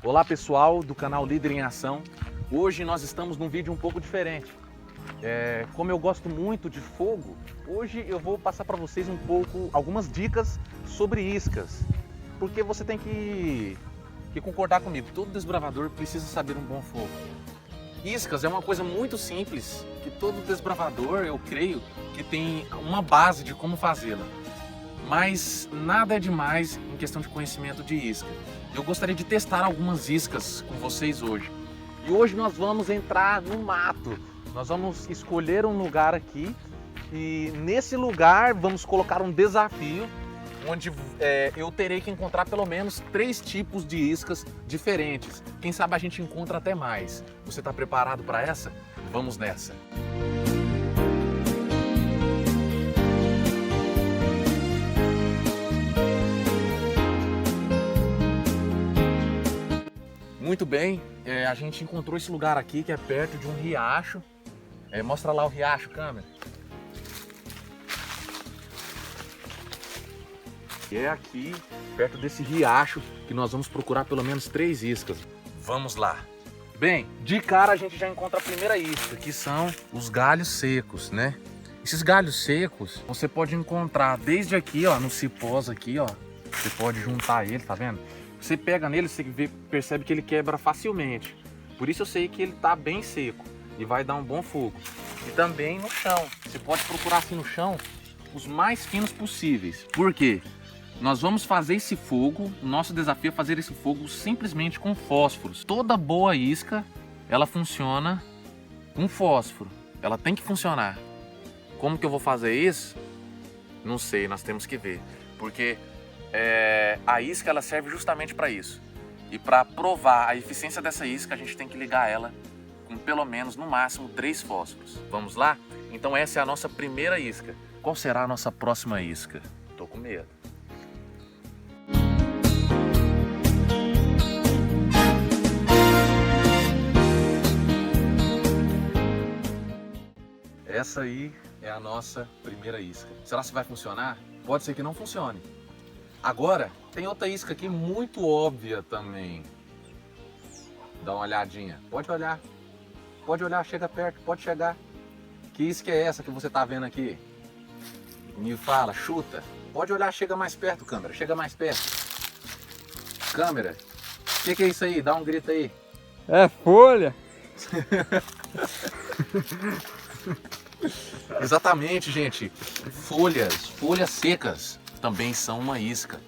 Olá pessoal do canal Líder em Ação. Hoje nós estamos num vídeo um pouco diferente. Como eu gosto muito de fogo, hoje eu vou passar para vocês algumas dicas sobre iscas. Porque você tem que concordar comigo, todo desbravador precisa saber um bom fogo. Iscas é uma coisa muito simples, que todo desbravador, eu creio, que tem uma base de como fazê-la. Mas nada é demais em questão de conhecimento de isca. Eu gostaria de testar algumas iscas com vocês hoje. E hoje nós vamos entrar no mato. Nós vamos escolher um lugar aqui e nesse lugar vamos colocar um desafio onde eu terei que encontrar pelo menos 3 tipos de iscas diferentes. Quem sabe a gente encontra até mais. Você está preparado para essa? Vamos nessa! Muito bem, a gente encontrou esse lugar aqui que é perto de um riacho. Mostra lá o riacho, câmera. E é aqui, perto desse riacho, que nós vamos procurar pelo menos 3 iscas. Vamos lá. Bem, de cara a gente já encontra a primeira isca, que são os galhos secos, né? Esses galhos secos, você pode encontrar desde aqui, ó, nos cipós aqui, ó. Você pode juntar ele, tá vendo? Você pega nele, você percebe que ele quebra facilmente. Por isso eu sei que ele tá bem seco e vai dar um bom fogo. E também no chão. Você pode procurar assim no chão os mais finos possíveis. Por quê? Nós vamos fazer esse fogo, o nosso desafio é fazer esse fogo simplesmente com fósforos. Toda boa isca, ela funciona com fósforo. Ela tem que funcionar. Como que eu vou fazer isso? Não sei, nós temos que ver. Porque a isca ela serve justamente para isso. E para provar a eficiência dessa isca, a gente tem que ligar ela com pelo menos, no máximo, 3 fósforos. Vamos lá? Então essa é a nossa primeira isca. Qual será a nossa próxima isca? Tô com medo. Essa aí é a nossa primeira isca. Será que vai funcionar? Pode ser que não funcione. Agora, tem outra isca aqui muito óbvia também. Dá uma olhadinha. Pode olhar. Pode olhar, chega perto, pode chegar. Que isca é essa que você tá vendo aqui? Me fala, chuta. Pode olhar, chega mais perto, câmera. Chega mais perto. Câmera. O que é isso aí? Dá um grito aí. É folha. Exatamente, gente. Folhas secas também são uma isca.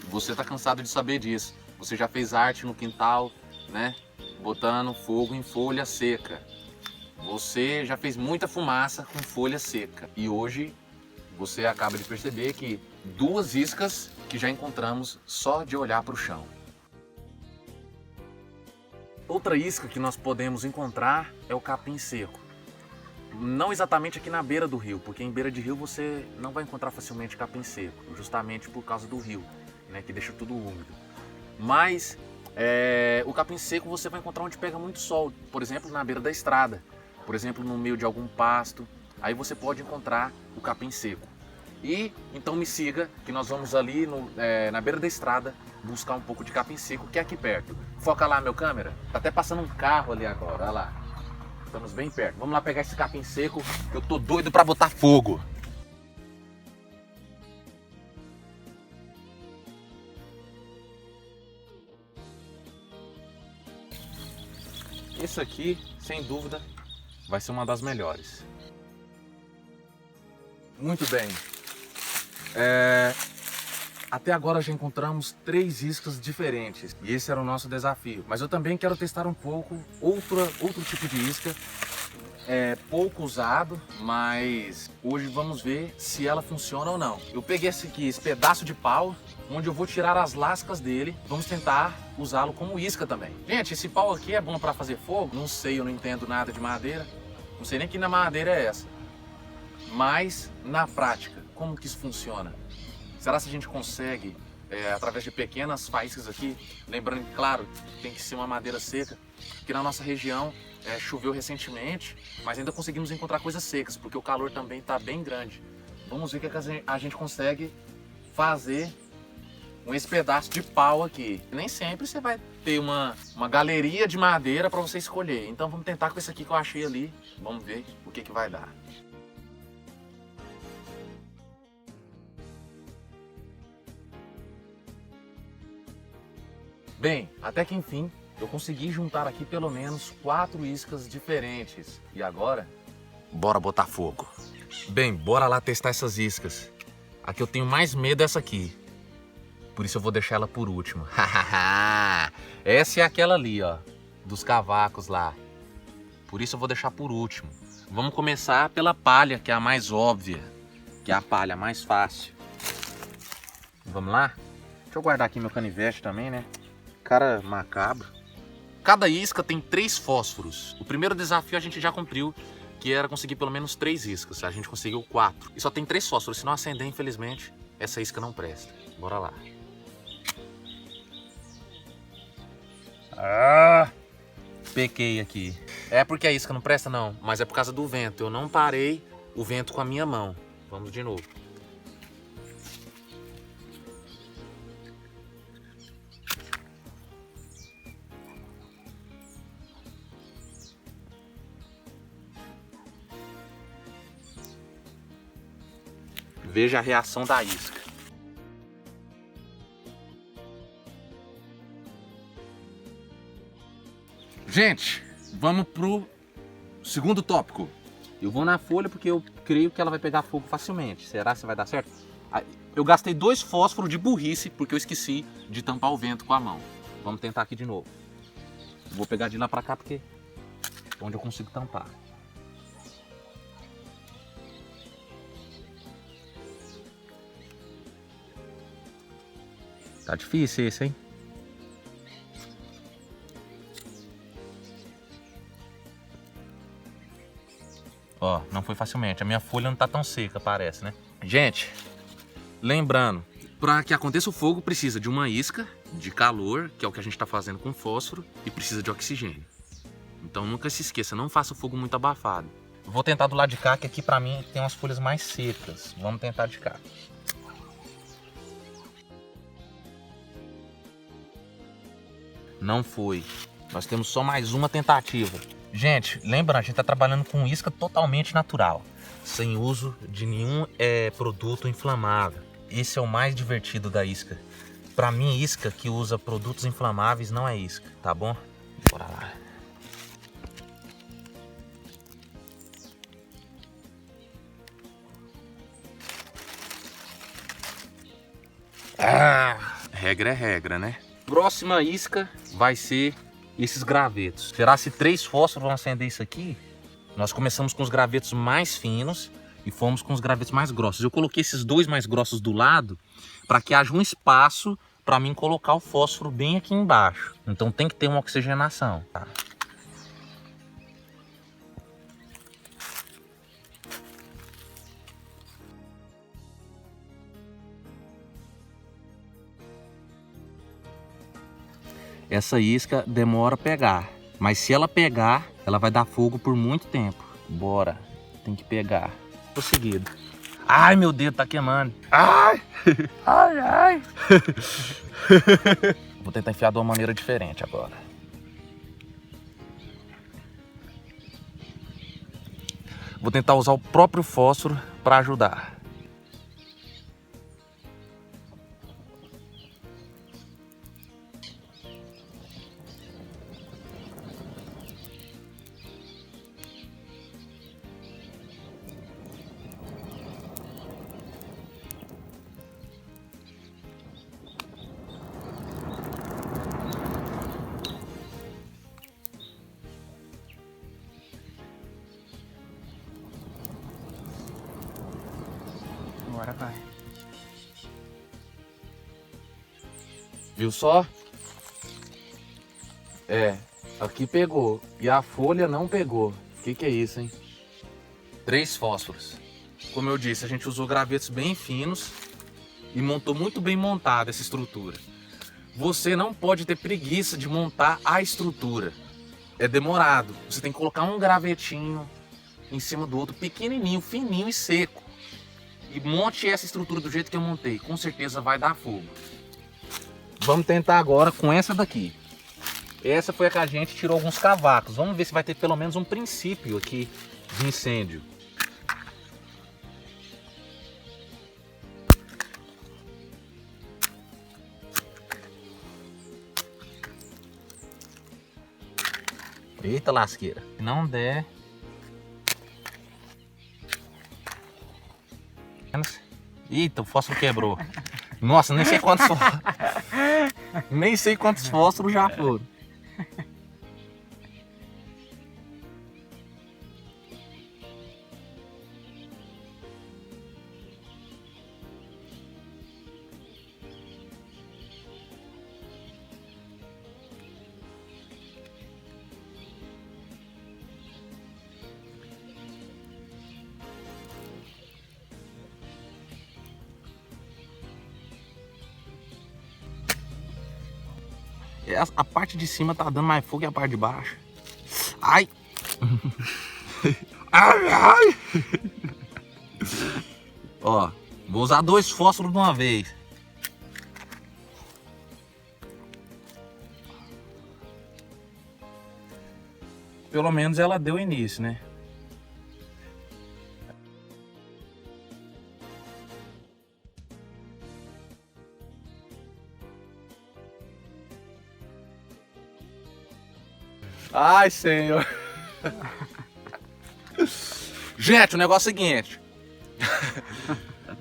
Você tá cansado de saber disso. Você já fez arte no quintal, né? Botando fogo em folha seca. Você já fez muita fumaça com folha seca. E hoje você acaba de perceber que 2 iscas que já encontramos só de olhar para o chão. Outra isca que nós podemos encontrar é o capim seco. Não exatamente aqui na beira do rio, porque em beira de rio você não vai encontrar facilmente capim seco, justamente por causa do rio, né, que deixa tudo úmido. Mas o capim seco você vai encontrar onde pega muito sol, por exemplo na beira da estrada, por exemplo no meio de algum pasto, aí você pode encontrar o capim seco. E então me siga que nós vamos ali na beira da estrada buscar um pouco de capim seco que é aqui perto. Foca lá meu câmera, tá até passando um carro ali agora, olha lá. Estamos bem perto. Vamos lá pegar esse capim seco, que eu tô doido para botar fogo. Esse aqui, sem dúvida, vai ser uma das melhores. Muito bem. Até agora já encontramos 3 iscas diferentes e esse era o nosso desafio. Mas eu também quero testar um pouco outro tipo de isca, pouco usado, mas hoje vamos ver se ela funciona ou não. Eu peguei esse pedaço de pau, onde eu vou tirar as lascas dele, vamos tentar usá-lo como isca também. Gente, esse pau aqui é bom para fazer fogo? Não sei, eu não entendo nada de madeira, não sei nem que na madeira é essa. Mas na prática, como que isso funciona? Será que a gente consegue, através de pequenas faíscas aqui, lembrando que, claro, tem que ser uma madeira seca, que na nossa região choveu recentemente, mas ainda conseguimos encontrar coisas secas, porque o calor também está bem grande. Vamos ver o que a gente consegue fazer com esse pedaço de pau aqui. Nem sempre você vai ter uma galeria de madeira para você escolher. Então vamos tentar com esse aqui que eu achei ali. Vamos ver o que vai dar. Bem, até que enfim eu consegui juntar aqui pelo menos 4 iscas diferentes. E agora, bora botar fogo. Bem, bora lá testar essas iscas. A que eu tenho mais medo é essa aqui. Por isso eu vou deixar ela por último. Essa é aquela ali, ó, dos cavacos lá. Por isso eu vou deixar por último. Vamos começar pela palha, que é a mais óbvia. Que é a palha mais fácil. Vamos lá? Deixa eu guardar aqui meu canivete também, né? Cara macabro. Cada isca tem 3 fósforos. O primeiro desafio a gente já cumpriu, que era conseguir pelo menos 3 iscas. A gente conseguiu 4. E só tem 3 fósforos. Se não acender, infelizmente, essa isca não presta. Bora lá. Pequei aqui. É porque a isca não presta, não. Mas é por causa do vento. Eu não parei o vento com a minha mão. Vamos de novo. Veja a reação da isca. Gente, vamos pro segundo tópico. Eu vou na folha porque eu creio que ela vai pegar fogo facilmente. Será que vai dar certo? Eu gastei 2 fósforos de burrice porque eu esqueci de tampar o vento com a mão. Vamos tentar aqui de novo. Vou pegar de lá pra cá porque é onde eu consigo tampar. Tá difícil esse, hein? Ó, não foi facilmente. A minha folha não tá tão seca, parece, né? Gente, lembrando, para que aconteça o fogo precisa de uma isca de calor, que é o que a gente tá fazendo com fósforo, e precisa de oxigênio. Então nunca se esqueça, não faça o fogo muito abafado. Vou tentar do lado de cá, que aqui pra mim tem umas folhas mais secas. Vamos tentar de cá. Não foi. Nós temos só mais uma tentativa. Gente, lembra, a gente está trabalhando com isca totalmente natural, sem uso de nenhum produto inflamável. Esse é o mais divertido da isca. Para mim, isca que usa produtos inflamáveis não é isca, tá bom? Bora lá. Regra é regra, né? Próxima isca vai ser esses gravetos. Será se 3 fósforos vão acender isso aqui? Nós começamos com os gravetos mais finos e fomos com os gravetos mais grossos. Eu coloquei esses 2 mais grossos do lado para que haja um espaço para mim colocar o fósforo bem aqui embaixo. Então tem que ter uma oxigenação, tá? Essa isca demora a pegar, mas se ela pegar, ela vai dar fogo por muito tempo. Bora, tem que pegar. Tô seguido. Ai, meu dedo tá queimando. Ai, ai, ai. Vou tentar enfiar de uma maneira diferente agora. Vou tentar usar o próprio fósforo para ajudar. Agora vai. Viu só? Aqui pegou e a folha não pegou. O que é isso, hein? 3 fósforos. Como eu disse, a gente usou gravetos bem finos e montou muito bem montada essa estrutura. Você não pode ter preguiça de montar a estrutura. É demorado. Você tem que colocar um gravetinho em cima do outro, pequenininho, fininho e seco. E monte essa estrutura do jeito que eu montei. Com certeza vai dar fogo. Vamos tentar agora com essa daqui. Essa foi a que a gente tirou alguns cavacos. Vamos ver se vai ter pelo menos um princípio aqui de incêndio. Eita lasqueira. Se não der... Eita, o fósforo quebrou. Nossa, nem sei quantos fósforos. Nem sei quantos fósforos já foram. A parte de cima tá dando mais fogo que a parte de baixo. Ai! Ai, ai! Ó, vou usar 2 fósforos de uma vez. Pelo menos ela deu início, né? Ai, senhor. Gente, o negócio é o seguinte.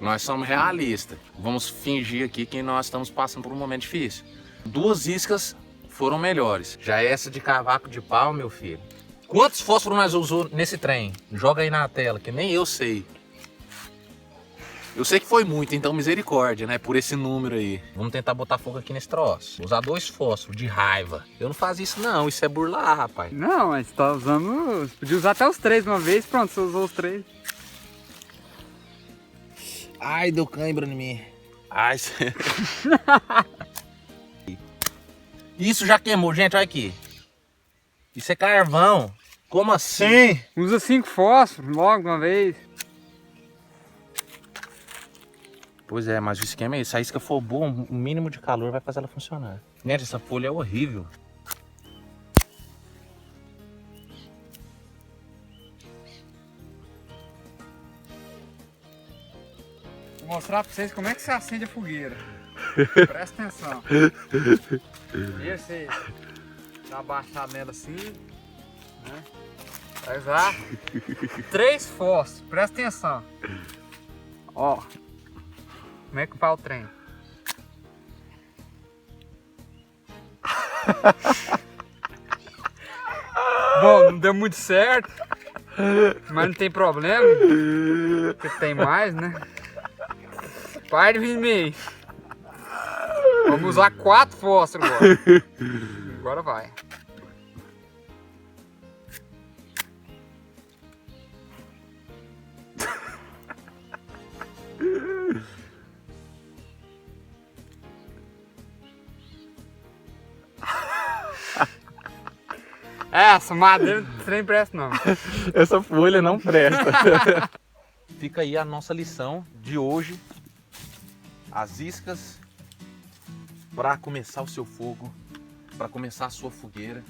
Nós somos realistas. Vamos fingir aqui que nós estamos passando por um momento difícil. 2 iscas foram melhores. Já essa de cavaco de pau, meu filho. Quantos fósforos nós usamos nesse trem? Joga aí na tela, que nem eu sei. Eu sei que foi muito, então misericórdia, né? Por esse número aí. Vamos tentar botar fogo aqui nesse troço. Usar 2 fósforos de raiva. Eu não fazia isso não, isso é burlar, rapaz. Não, mas você tá usando... Você podia usar até os 3 de uma vez, pronto, você usou os 3. Ai, deu cãibra em mim. Ai, isso já queimou, gente, olha aqui. Isso é carvão. Como assim? Usa 5 fósforos logo de uma vez. Pois é, mas o esquema é esse. Se a isca for boa, o mínimo de calor vai fazer ela funcionar. Gente, essa folha é horrível. Vou mostrar pra vocês como é que você acende a fogueira. Presta atenção. E você dá uma baixada nela assim, né? Vai usar 3 fósforos. Presta atenção. Ó. Como é que vai o trem? Bom, não deu muito certo, mas não tem problema, porque tem mais, né? Para de vir meio. Vamos usar 4 fósforos agora. Agora vai. Essa madeira não trem presta não. Essa folha não presta. Fica aí a nossa lição de hoje. As iscas para começar o seu fogo, para começar a sua fogueira.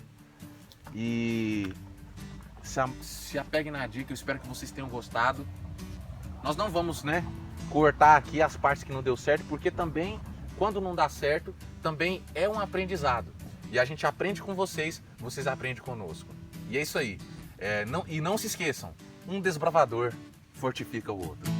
E se apegue na dica, eu espero que vocês tenham gostado. Nós não vamos, né, cortar aqui as partes que não deu certo, porque também, quando não dá certo, também é um aprendizado. E a gente aprende com vocês, vocês aprendem conosco. E é isso aí. E não se esqueçam, um desbravador fortifica o outro.